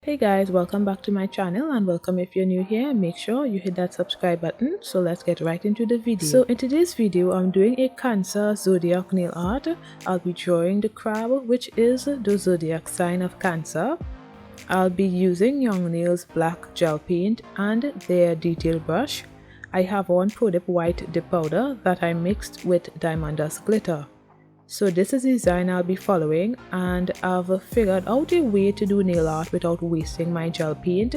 Hey guys, welcome back to my channel and welcome if you're new here. Make sure you hit that subscribe button. So let's get right into the video. So in today's video, I'm doing a Cancer zodiac nail art. I'll be drawing the crab, which is the zodiac sign of Cancer. I'll be using Young Nails black gel paint and their detail brush. I have on Prodip white dip powder that I mixed with diamond dust glitter. So this is the design I'll be following, and I've figured out a way to do nail art without wasting my gel paint,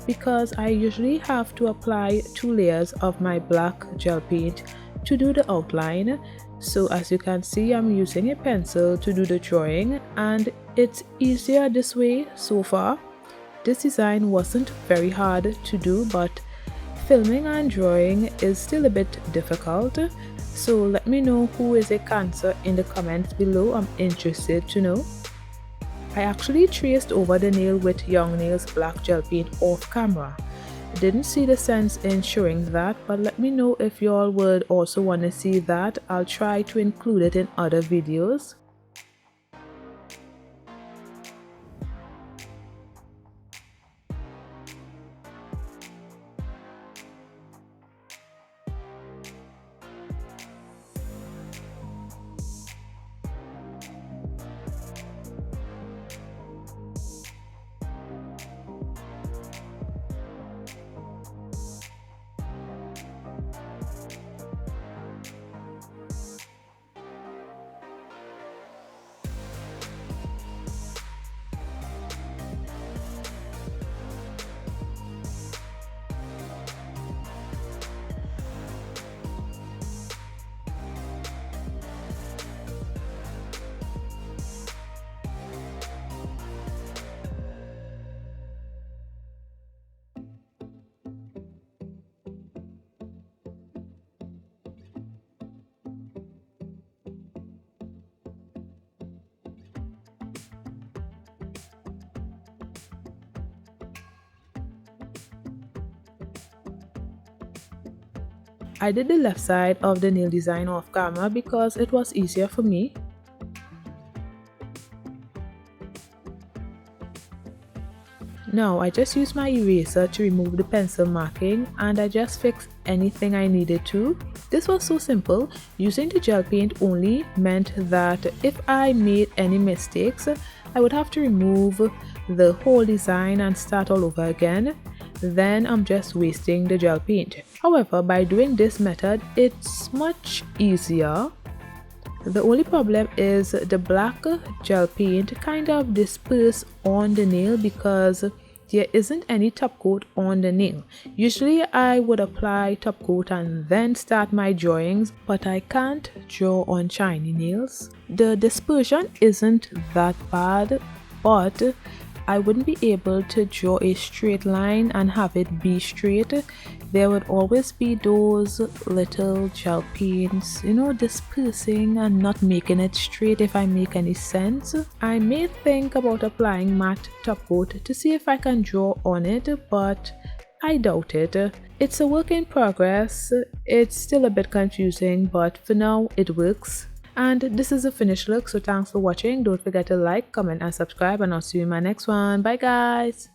because I usually have to apply 2 layers of my black gel paint to do the outline. So as you can see, I'm using a pencil to do the drawing and it's easier this way so far. This design wasn't very hard to do, but filming and drawing is still a bit difficult. So let me know who is a Cancer in the comments below. I'm interested to know. I actually traced over the nail with Young Nails black gel paint off camera. Didn't see the sense in showing that, but let me know if y'all would also want to see that. I'll try to include it in other videos. I did the left side of the nail design off camera because it was easier for me. Now I just used my eraser to remove the pencil marking and I just fixed anything I needed to. This was so simple. Using the gel paint only meant that if I made any mistakes, I would have to remove the whole design and start all over again. Then I'm just wasting the gel paint. However, by doing this method, it's much easier. The only problem is the black gel paint kind of disperses on the nail because there isn't any top coat on the nail. Usually I would apply top coat and then start my drawings, but I can't draw on shiny nails. The dispersion isn't that bad, but I wouldn't be able to draw a straight line and have it be straight. There would always be those little gel paints, dispersing and not making it straight, if I make any sense. I may think about applying matte top coat to see if I can draw on it, but I doubt it. It's a work in progress. It's still a bit confusing, but for now it works. And this is the finished look, so thanks for watching. Don't forget to like, comment and subscribe, and I'll see you in my next one. Bye guys.